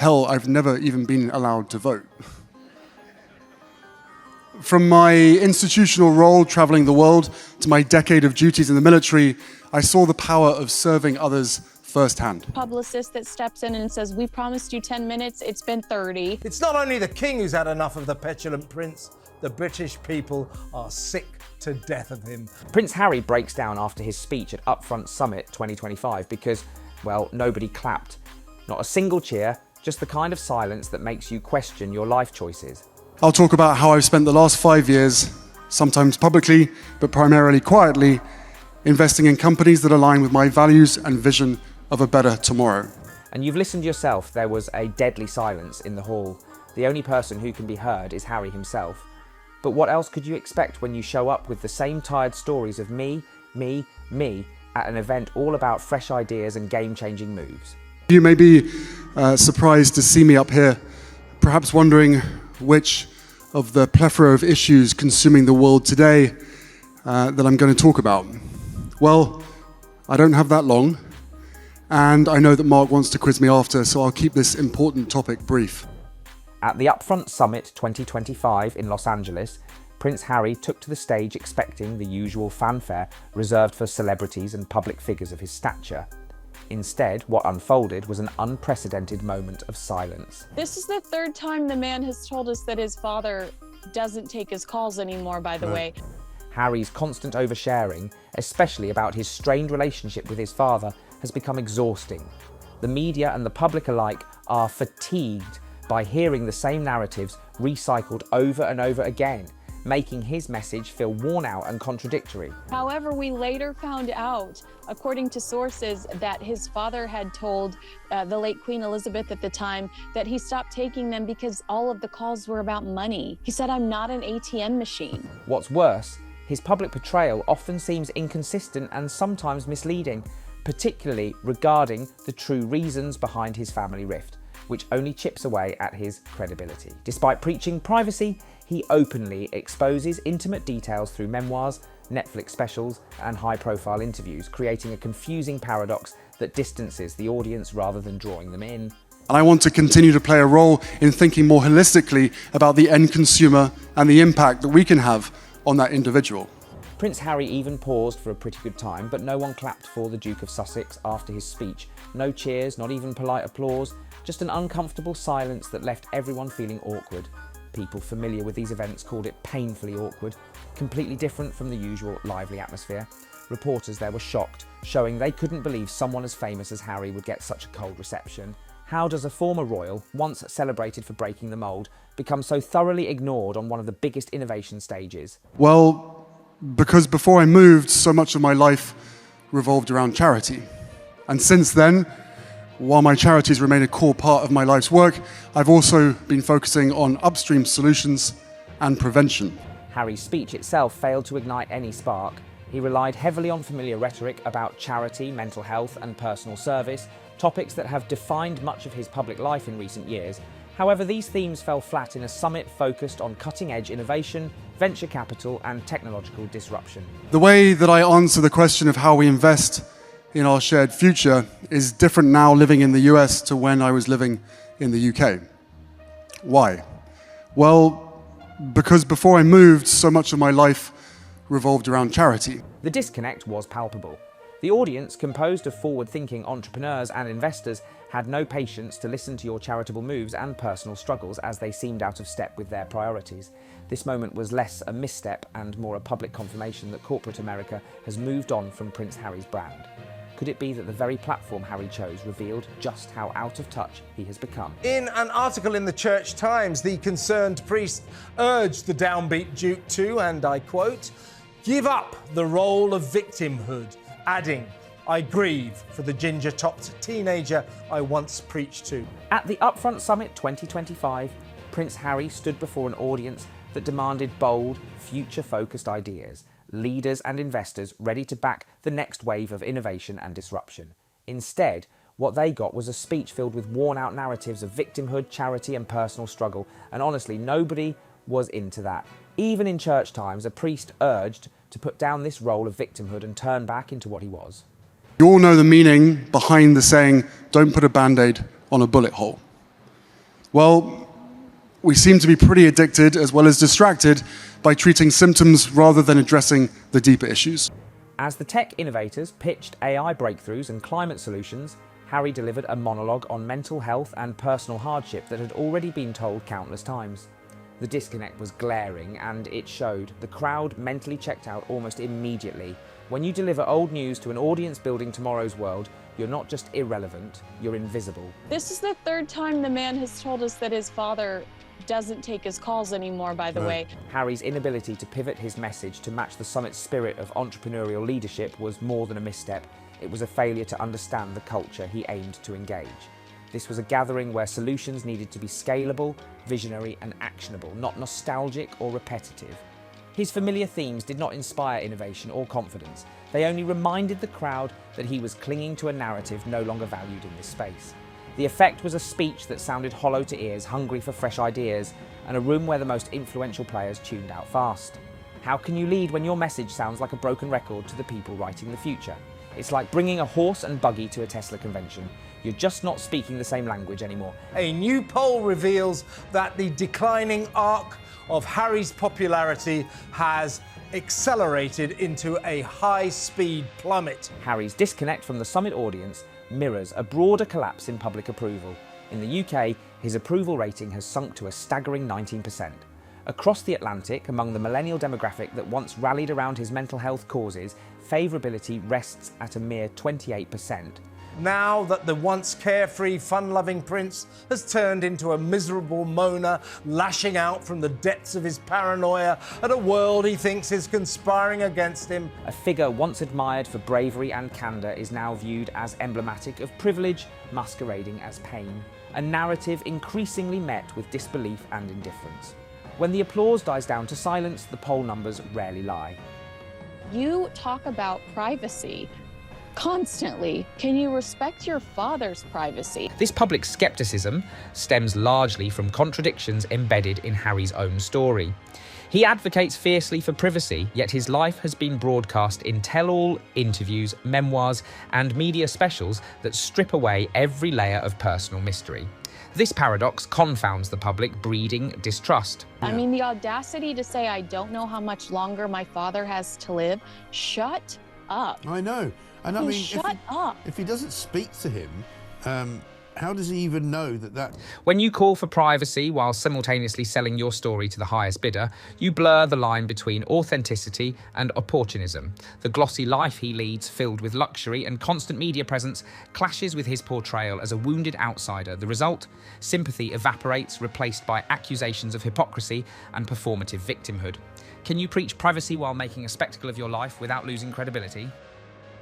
Hell, I've never even been allowed to vote. From my institutional role traveling the world to my decade of duties in the military, I saw the power of serving others firsthand. Publicist that steps in and says, we promised you 10 minutes, it's been 30. It's not only the king who's had enough of the petulant prince, the British people are sick to death of him. Prince Harry breaks down after his speech at Upfront Summit 2025 because, well, nobody clapped. Not a single cheer, just the kind of silence that makes you question your life choices. I'll talk about how I've spent the last 5 years, sometimes publicly, but primarily quietly, investing in companies that align with my values and vision of a better tomorrow. And you've listened yourself, there was a deadly silence in the hall. The only person who can be heard is Harry himself. But what else could you expect when you show up with the same tired stories of me at an event all about fresh ideas and game-changing moves? You may be surprised to see me up here, perhaps wondering which of the plethora of issues consuming the world today that I'm going to talk about. Well, I don't have that long, and I know that Mark wants to quiz me after, so I'll keep this important topic brief. At the Upfront Summit 2025 in Los Angeles, Prince Harry took to the stage expecting the usual fanfare reserved for celebrities and public figures of his stature. Instead, what unfolded was an unprecedented moment of silence. This is the third time the man has told us that his father doesn't take his calls anymore, by the way. Harry's constant oversharing, especially about his strained relationship with his father, has become exhausting. The media and the public alike are fatigued by hearing the same narratives recycled over and over again, making his message feel worn out and contradictory. However, we later found out, according to sources, that his father had told the late Queen Elizabeth at the time that he stopped taking them because all of the calls were about money. He said, I'm not an ATM machine. What's worse, his public portrayal often seems inconsistent and sometimes misleading, particularly regarding the true reasons behind his family rift, which only chips away at his credibility. Despite preaching privacy, he openly exposes intimate details through memoirs, Netflix specials, and high-profile interviews, creating a confusing paradox that distances the audience rather than drawing them in. And I want to continue to play a role in thinking more holistically about the end consumer and the impact that we can have on that individual. Prince Harry even paused for a pretty good time, but no one clapped for the Duke of Sussex after his speech. No cheers, not even polite applause, just an uncomfortable silence that left everyone feeling awkward. People familiar with these events called it painfully awkward, completely different from the usual lively atmosphere. Reporters there were shocked, showing they couldn't believe someone as famous as Harry would get such a cold reception. How does a former royal, once celebrated for breaking the mould, become so thoroughly ignored on one of the biggest innovation stages? Well, because before I moved, so much of my life revolved around charity. And since then, while my charities remain a core part of my life's work, I've also been focusing on upstream solutions and prevention. Harry's speech itself failed to ignite any spark. He relied heavily on familiar rhetoric about charity, mental health, and personal service, topics that have defined much of his public life in recent years. However, these themes fell flat in a summit focused on cutting-edge innovation, venture capital, and technological disruption. The way that I answer the question of how we invest in our shared future is different now living in the US to when I was living in the UK. Why? Well, because before I moved, so much of my life revolved around charity. The disconnect was palpable. The audience, composed of forward-thinking entrepreneurs and investors, had no patience to listen to your charitable moves and personal struggles as they seemed out of step with their priorities. This moment was less a misstep and more a public confirmation that corporate America has moved on from Prince Harry's brand. Could it be that the very platform Harry chose revealed just how out of touch he has become? In an article in the Church Times, the concerned priest urged the downbeat Duke to, and I quote, "Give up the role of victimhood," adding, "I grieve for the ginger-topped teenager I once preached to." At the Upfront Summit 2025, Prince Harry stood before an audience that demanded bold, future-focused ideas, leaders and investors ready to back the next wave of innovation and disruption. Instead, what they got was a speech filled with worn-out narratives of victimhood, charity and personal struggle, and honestly, nobody was into that. Even in church times, a priest urged to put down this role of victimhood and turn back into what he was. You all know the meaning behind the saying, "Don't put a bandaid on a bullet hole." Well, we seem to be pretty addicted as well as distracted by treating symptoms rather than addressing the deeper issues. As the tech innovators pitched AI breakthroughs and climate solutions, Harry delivered a monologue on mental health and personal hardship that had already been told countless times. The disconnect was glaring, and it showed. The crowd mentally checked out almost immediately. When you deliver old news to an audience building tomorrow's world, you're not just irrelevant, you're invisible. This is the third time the man has told us that his father doesn't take his calls anymore, by the way. Harry's inability to pivot his message to match the summit's spirit of entrepreneurial leadership was more than a misstep. It was a failure to understand the culture he aimed to engage. This was a gathering where solutions needed to be scalable, visionary and actionable, not nostalgic or repetitive. His familiar themes did not inspire innovation or confidence. They only reminded the crowd that he was clinging to a narrative no longer valued in this space. The effect was a speech that sounded hollow to ears, hungry for fresh ideas, and a room where the most influential players tuned out fast. How can you lead when your message sounds like a broken record to the people writing the future? It's like bringing a horse and buggy to a Tesla convention. You're just not speaking the same language anymore. A new poll reveals that the declining arc of Harry's popularity has accelerated into a high-speed plummet. Harry's disconnect from the summit audience mirrors a broader collapse in public approval. In the UK, his approval rating has sunk to a staggering 19%. Across the Atlantic, among the millennial demographic that once rallied around his mental health causes, favourability rests at a mere 28%. Now that the once carefree, fun-loving prince has turned into a miserable moaner, lashing out from the depths of his paranoia at a world he thinks is conspiring against him. A figure once admired for bravery and candour is now viewed as emblematic of privilege masquerading as pain, a narrative increasingly met with disbelief and indifference. When the applause dies down to silence, the poll numbers rarely lie. You talk about privacy constantly. Can you respect your father's privacy? This public skepticism stems largely from contradictions embedded in Harry's own story. He advocates fiercely for privacy, yet his life has been broadcast in tell-all interviews, memoirs, and media specials that strip away every layer of personal mystery. This paradox confounds the public, breeding distrust. I mean, the audacity to say, I don't know how much longer my father has to live. Shut up. I know. And I mean, shut up. If he doesn't speak to him, how does he even know that? When you call for privacy while simultaneously selling your story to the highest bidder, you blur the line between authenticity and opportunism. The glossy life he leads, filled with luxury and constant media presence, clashes with his portrayal as a wounded outsider. The result? Sympathy evaporates, replaced by accusations of hypocrisy and performative victimhood. Can you preach privacy while making a spectacle of your life without losing credibility?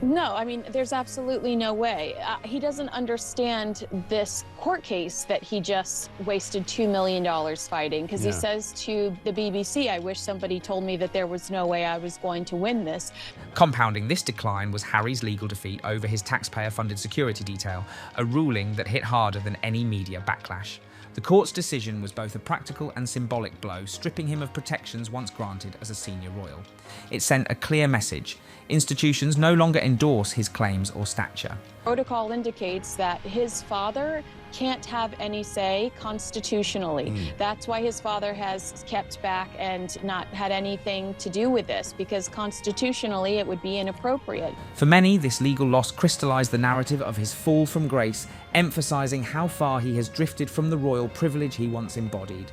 No, I mean, there's absolutely no way. He doesn't understand this court case that he just wasted $2 million fighting, because he says to the BBC, I wish somebody told me that there was no way I was going to win this. Compounding this decline was Harry's legal defeat over his taxpayer-funded security detail, a ruling that hit harder than any media backlash. The court's decision was both a practical and symbolic blow, stripping him of protections once granted as a senior royal. It sent a clear message. Institutions no longer endorse his claims or stature. Protocol indicates that his father can't have any say constitutionally. That's why his father has kept back and not had anything to do with this, because constitutionally it would be inappropriate. For many, this legal loss crystallised the narrative of his fall from grace, emphasising how far he has drifted from the royal privilege he once embodied.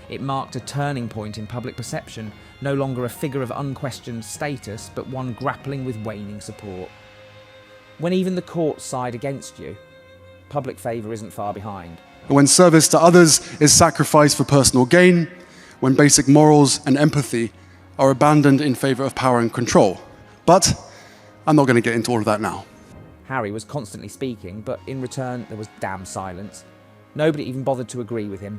It marked a turning point in public perception, no longer a figure of unquestioned status, but one grappling with waning support. When even the courts side against you, public favour isn't far behind. When service to others is sacrificed for personal gain, when basic morals and empathy are abandoned in favour of power and control. But I'm not going to get into all of that now. Harry was constantly speaking, but in return there was damn silence. Nobody even bothered to agree with him.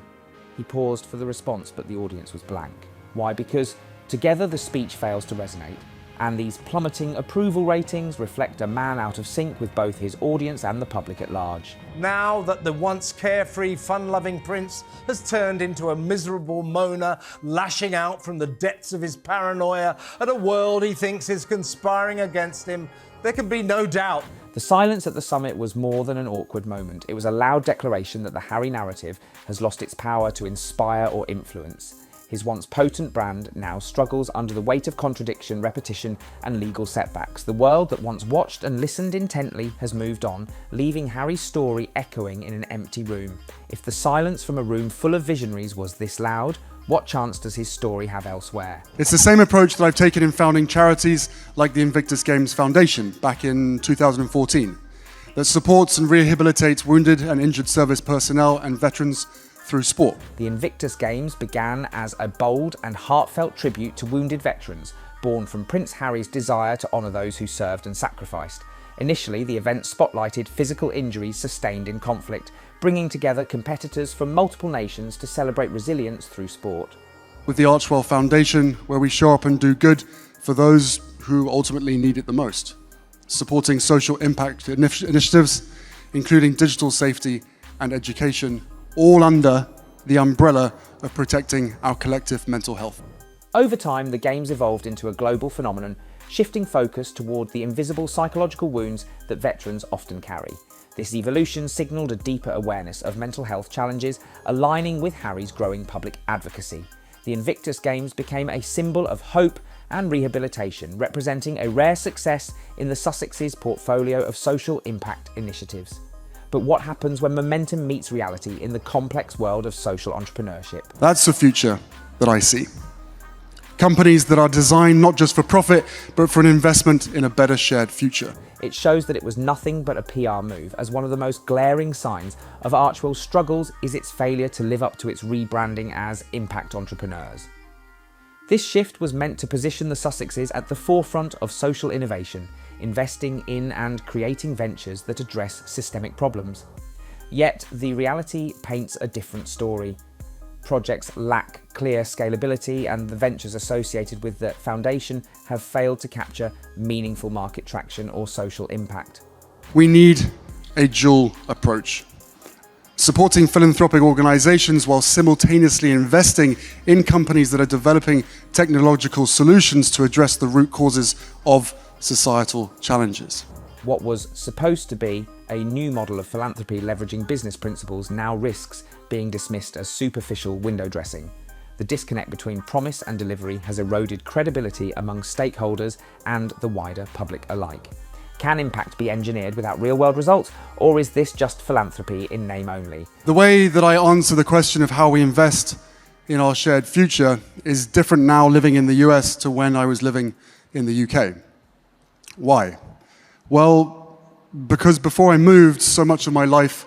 He paused for the response, but the audience was blank. Why? Because together the speech fails to resonate, and these plummeting approval ratings reflect a man out of sync with both his audience and the public at large. Now that the once carefree, fun-loving prince has turned into a miserable moaner, lashing out from the depths of his paranoia at a world he thinks is conspiring against him, there can be no doubt The silence at the summit was more than an awkward moment. It was a loud declaration that the Harry narrative has lost its power to inspire or influence. His once potent brand now struggles under the weight of contradiction, repetition, and legal setbacks. The world that once watched and listened intently has moved on, leaving Harry's story echoing in an empty room. If the silence from a room full of visionaries was this loud, what chance does his story have elsewhere? It's the same approach that I've taken in founding charities like the Invictus Games Foundation back in 2014, that supports and rehabilitates wounded and injured service personnel and veterans through sport. The Invictus Games began as a bold and heartfelt tribute to wounded veterans, born from Prince Harry's desire to honour those who served and sacrificed. Initially, the event spotlighted physical injuries sustained in conflict, bringing together competitors from multiple nations to celebrate resilience through sport. With the Archwell Foundation, where we show up and do good for those who ultimately need it the most, supporting social impact initiatives, including digital safety and education, all under the umbrella of protecting our collective mental health. Over time, the Games evolved into a global phenomenon, shifting focus toward the invisible psychological wounds that veterans often carry. This evolution signalled a deeper awareness of mental health challenges, aligning with Harry's growing public advocacy. The Invictus Games became a symbol of hope and rehabilitation, representing a rare success in the Sussex's portfolio of social impact initiatives. But what happens when momentum meets reality in the complex world of social entrepreneurship? That's the future that I see. Companies that are designed not just for profit, but for an investment in a better shared future. It shows that it was nothing but a PR move, as one of the most glaring signs of Archwell's struggles is its failure to live up to its rebranding as impact entrepreneurs. This shift was meant to position the Sussexes at the forefront of social innovation, investing in and creating ventures that address systemic problems. Yet, the reality paints a different story. Projects lack clear scalability, and the ventures associated with the foundation have failed to capture meaningful market traction or social impact. We need a dual approach. Supporting philanthropic organizations while simultaneously investing in companies that are developing technological solutions to address the root causes of societal challenges. What was supposed to be a new model of philanthropy leveraging business principles now risks being dismissed as superficial window dressing. The disconnect between promise and delivery has eroded credibility among stakeholders and the wider public alike. Can impact be engineered without real-world results, or is this just philanthropy in name only? The way that I answer the question of how we invest in our shared future is different now living in the US to when I was living in the UK. Why? Well, because before I moved, so much of my life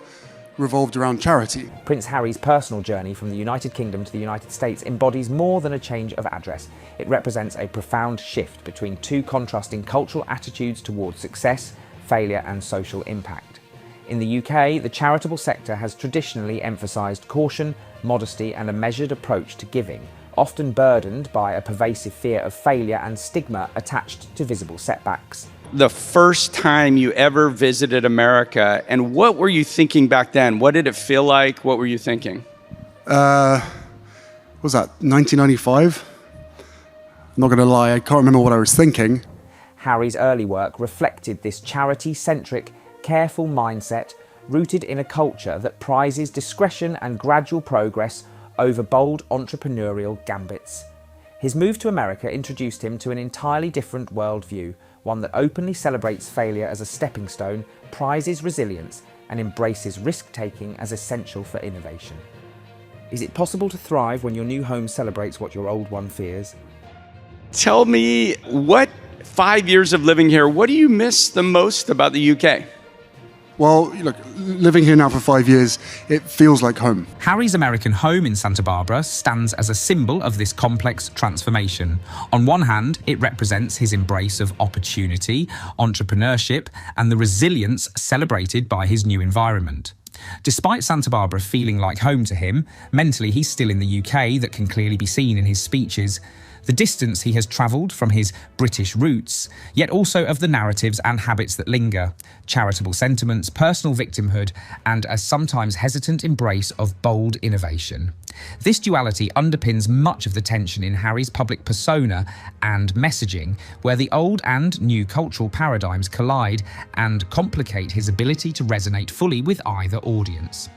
revolved around charity. Prince Harry's personal journey from the United Kingdom to the United States embodies more than a change of address. It represents a profound shift between two contrasting cultural attitudes towards success, failure, and social impact. In the UK, the charitable sector has traditionally emphasised caution, modesty, and a measured approach to giving, often burdened by a pervasive fear of failure and stigma attached to visible setbacks. The first time you ever visited America, and what were you thinking back then? What did it feel like? What were you thinking? What was that, 1995? I'm not going to lie, I can't remember what I was thinking. Harry's early work reflected this charity-centric, careful mindset rooted in a culture that prizes discretion and gradual progress over bold entrepreneurial gambits. His move to America introduced him to an entirely different worldview, one that openly celebrates failure as a stepping stone, prizes resilience, and embraces risk-taking as essential for innovation. Is it possible to thrive when your new home celebrates what your old one fears? Tell me, what 5 years of living here, what do you miss the most about the UK? Well, look, living here now for 5 years, it feels like home. Harry's American home in Santa Barbara stands as a symbol of this complex transformation. On one hand, it represents his embrace of opportunity, entrepreneurship, and the resilience celebrated by his new environment. Despite Santa Barbara feeling like home to him, mentally he's still in the UK. That can clearly be seen in his speeches. the distance he has travelled from his British roots, yet also of the narratives and habits that linger, charitable sentiments, personal victimhood, and a sometimes hesitant embrace of bold innovation. This duality underpins much of the tension in Harry's public persona and messaging, where the old and new cultural paradigms collide and complicate his ability to resonate fully with either audience.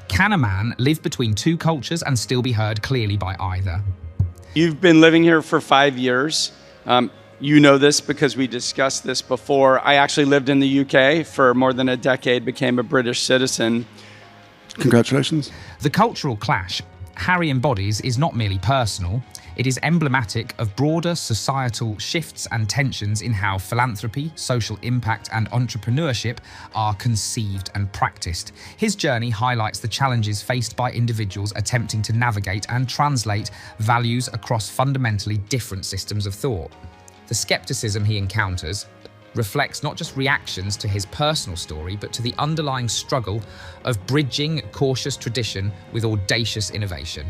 Can a man live between two cultures and still be heard clearly by either? You've been living here for 5 years. You know this because we discussed this before. I actually lived in the UK for more than a decade, became a British citizen. Congratulations. The cultural clash Harry embodies is not merely personal, it is emblematic of broader societal shifts and tensions in how philanthropy, social impact, and entrepreneurship are conceived and practiced. His journey highlights the challenges faced by individuals attempting to navigate and translate values across fundamentally different systems of thought. The skepticism he encounters reflects not just reactions to his personal story, but to the underlying struggle of bridging cautious tradition with audacious innovation.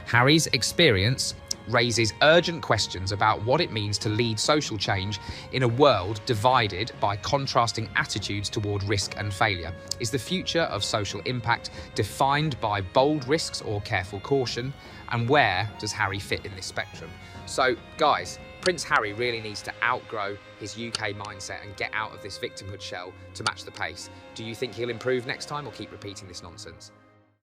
Harry's experience raises urgent questions about what it means to lead social change in a world divided by contrasting attitudes toward risk and failure. Is the future of social impact defined by bold risks or careful caution? And where does Harry fit in this spectrum? So, guys, Prince Harry really needs to outgrow his UK mindset and get out of this victimhood shell to match the pace. Do you think he'll improve next time or keep repeating this nonsense?